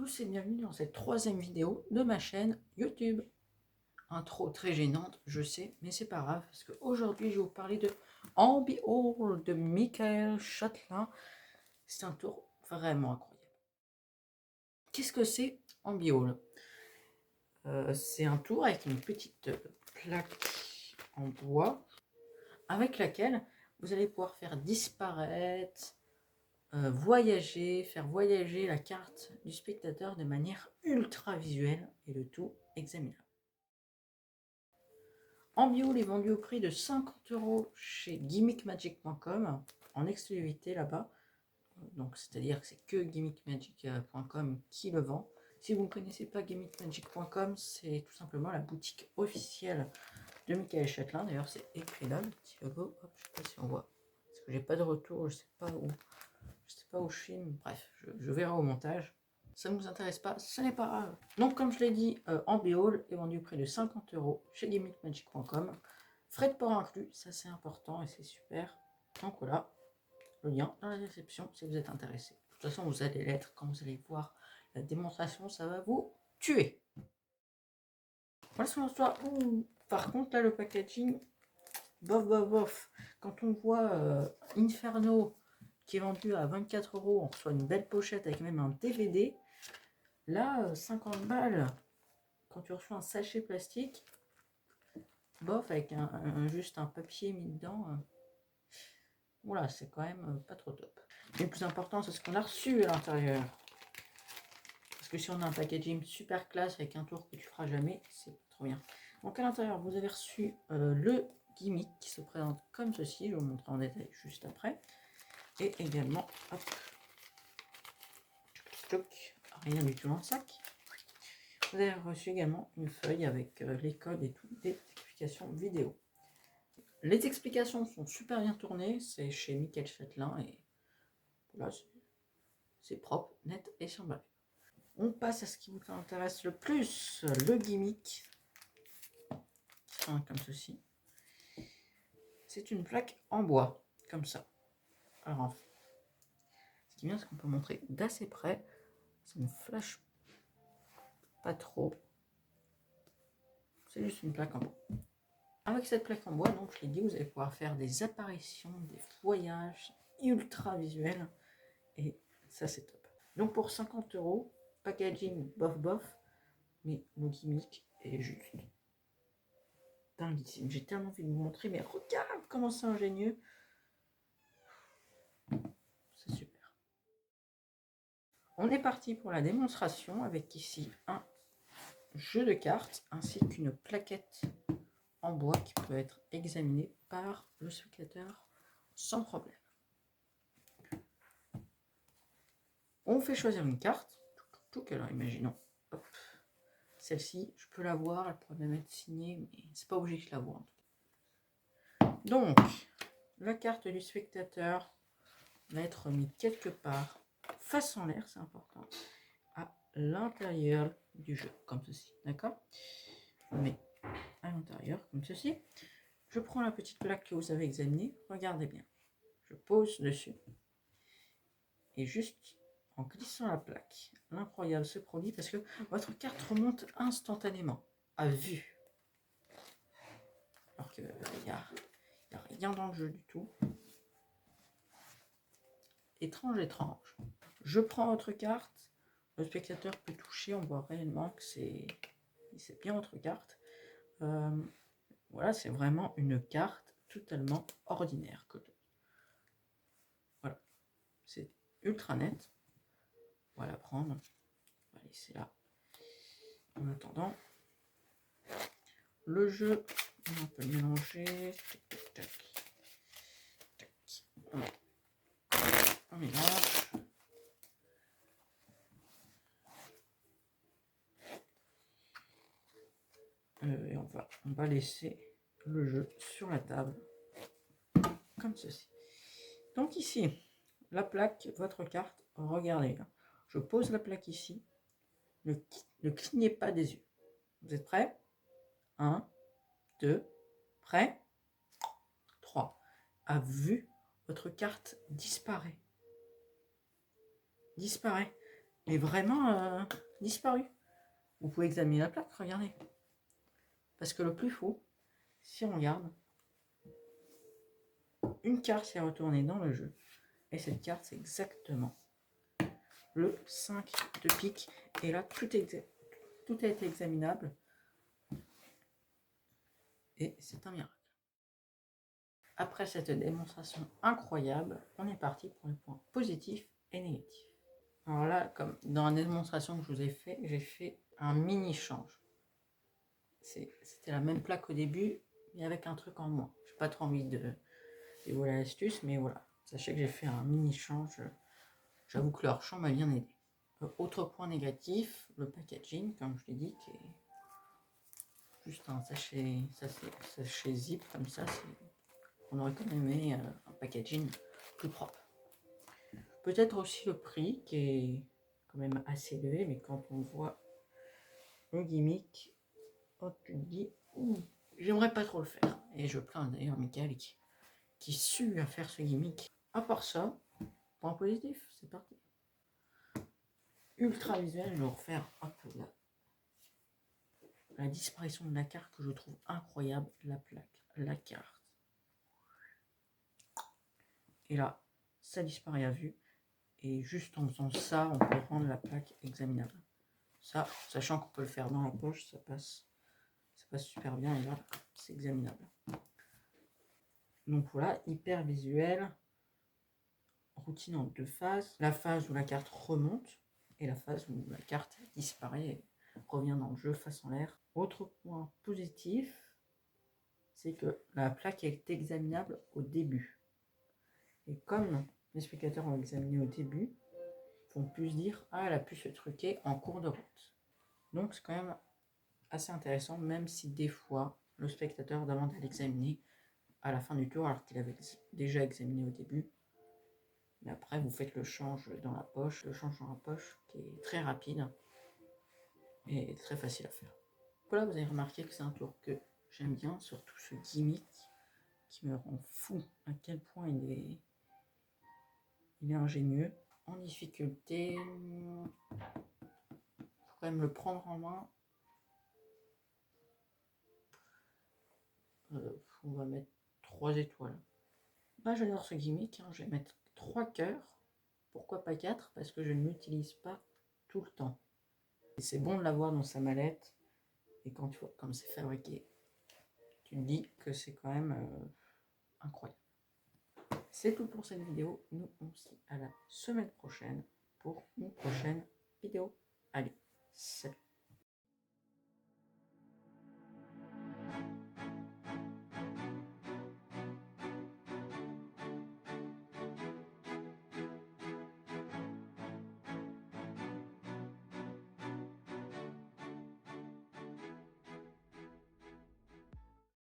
tous et bienvenue dans cette troisième vidéo de ma chaîne YouTube. Intro très gênante, je sais, mais c'est pas grave, parce qu'aujourd'hui je vais vous parler de Ambi Hall de Michael Châtelain. C'est un tour vraiment incroyable. Qu'est-ce que c'est Ambi Hall? C'est un tour avec une petite plaque en bois, avec laquelle vous allez pouvoir faire disparaître, voyager, faire voyager la carte du spectateur de manière ultra visuelle et le tout examinable. Ambi Hall est vendu au prix de 50 € chez gimmickmagic.com en exclusivité là-bas. Donc c'est-à-dire que c'est que gimmickmagic.com qui le vend. Si vous ne connaissez pas gimmickmagic.com, c'est tout simplement la boutique officielle de Michael Châtelain. D'ailleurs c'est écrit là, le petit logo. Hop, je sais pas si on voit. Parce que j'ai pas de retour, je sais pas où je filme. Bref, je verrai au montage. Ça ne vous intéresse pas, ce n'est pas grave. Donc comme je l'ai dit, Ambi Hall est vendu près de 50 € chez gimmickmagic.com. Frais de port inclus, ça c'est important et c'est super. Donc voilà, le lien dans la description si vous êtes intéressé. De toute façon, vous allez l'être quand vous allez voir la démonstration, ça va vous tuer. Voilà son histoire. Par contre, là, le packaging, bof. Quand on voit Inferno qui est vendu à 24 €, on reçoit une belle pochette avec même un DVD. Là, 50 balles, quand tu reçois un sachet plastique, bof, avec juste un papier mis dedans, voilà, c'est quand même pas trop top. Mais le plus important, c'est ce qu'on a reçu à l'intérieur. Parce que si on a un packaging super classe avec un tour que tu feras jamais, c'est trop bien. Donc à l'intérieur, vous avez reçu le gimmick qui se présente comme ceci. Je vais vous montrer en détail juste après. Et également, hop, rien du tout dans le sac. Vous avez reçu également une feuille avec les codes et toutes des explications vidéo. Les explications sont super bien tournées, c'est chez Michael Châtelain et voilà, c'est propre, net et sans balle. On passe à ce qui vous intéresse le plus, le gimmick, qui sont comme ceci. C'est une plaque en bois, comme ça. Alors, ce qui est bien, c'est qu'on peut montrer d'assez près, ça ne flash pas trop. C'est juste une plaque en bois. Avec cette plaque en bois, donc je l'ai dit, vous allez pouvoir faire des apparitions, des voyages ultra visuels. Et ça, c'est top. Donc pour 50 €, packaging bof, mais le gimmick est juste dinguissime. J'ai tellement envie de vous montrer, mais regarde comment c'est ingénieux. C'est super. On est parti pour la démonstration avec ici un jeu de cartes ainsi qu'une plaquette en bois qui peut être examinée par le spectateur sans problème. On fait choisir une carte. Alors imaginons, hop, celle-ci, je peux la voir, elle pourrait même être signée, mais c'est pas obligé que je la vois en tout cas. Donc, la carte du spectateur va être mise quelque part, face en l'air, c'est important, à l'intérieur du jeu, comme ceci, d'accord? Mais à l'intérieur, comme ceci. Je prends la petite plaque que vous avez examinée, regardez bien. Je pose dessus. Et juste en glissant la plaque, l'incroyable se produit parce que votre carte remonte instantanément, à vue. Alors qu'il n'y a rien dans le jeu du tout. Étrange. Je prends votre carte, le spectateur peut toucher, on voit réellement que c'est bien votre carte. Voilà, c'est vraiment une carte totalement ordinaire. Voilà, c'est ultra net. On va la prendre, on va laisser là. En attendant, le jeu, on peut le mélanger. Tac. On mélange. Et on va laisser le jeu sur la table, comme ceci. Donc ici, la plaque, votre carte, regardez là. Je pose la plaque ici. Ne clignez pas des yeux. Vous êtes prêts? 1, 2, prêt? 3. À vue, votre carte disparaît. mais vraiment disparu. Vous pouvez examiner la plaque, regardez. Parce que le plus faux, si on regarde, une carte s'est retournée dans le jeu. Et cette carte, c'est exactement le 5 de pique. Et là, tout a été examinable. Et c'est un miracle. Après cette démonstration incroyable, on est parti pour les points positifs et négatifs. Alors là, comme dans la démonstration que je vous ai fait, j'ai fait un mini change. C'était la même plaque au début, mais avec un truc en moins. J'ai pas trop envie de dévoiler l'astuce, mais voilà. Sachez que j'ai fait un mini change. J'avoue que leur champ m'a bien aidé. Autre point négatif, le packaging, comme je l'ai dit, qui est juste un sachet zip comme ça. On aurait quand même aimé un packaging plus propre. Peut-être aussi le prix qui est quand même assez élevé, mais quand on voit le gimmick, oh, tu te dis, j'aimerais pas trop le faire. Et je plains d'ailleurs Michael qui sue à faire ce gimmick. À part ça, point positif, c'est parti. Ultra visuel, je vais refaire un peu la disparition de la carte que je trouve incroyable, la plaque, la carte. Et là, ça disparaît à vue. Et juste en faisant ça, on peut rendre la plaque examinable. Ça, sachant qu'on peut le faire dans la poche, ça passe super bien. Et là, c'est examinable. Donc voilà, hyper visuel. Routine en 2 phases. La phase où la carte remonte et la phase où la carte disparaît et revient dans le jeu face en l'air. Autre point positif, c'est que la plaque est examinable au début. Et comme les spectateurs ont examiné au début, ils vont plus se dire « Ah, elle a pu se truquer en cours de route ». Donc c'est quand même assez intéressant, même si des fois, le spectateur demande à l'examiner à la fin du tour, alors qu'il avait déjà examiné au début. Mais après, vous faites le change dans la poche, qui est très rapide et très facile à faire. Voilà, vous avez remarqué que c'est un tour que j'aime bien, surtout ce gimmick qui me rend fou à quel point il est ingénieux. En difficulté, il faut quand même le prendre en main. On va mettre 3 étoiles. Bah, j'adore ce gimmick, hein. Je vais mettre 3 cœurs. Pourquoi pas 4? Parce que je ne l'utilise pas tout le temps. Et c'est bon de l'avoir dans sa mallette. Et quand tu vois comme c'est fabriqué, tu te dis que c'est quand même incroyable. C'est tout pour cette vidéo. Nous on se dit à la semaine prochaine pour une prochaine vidéo. Allez, salut!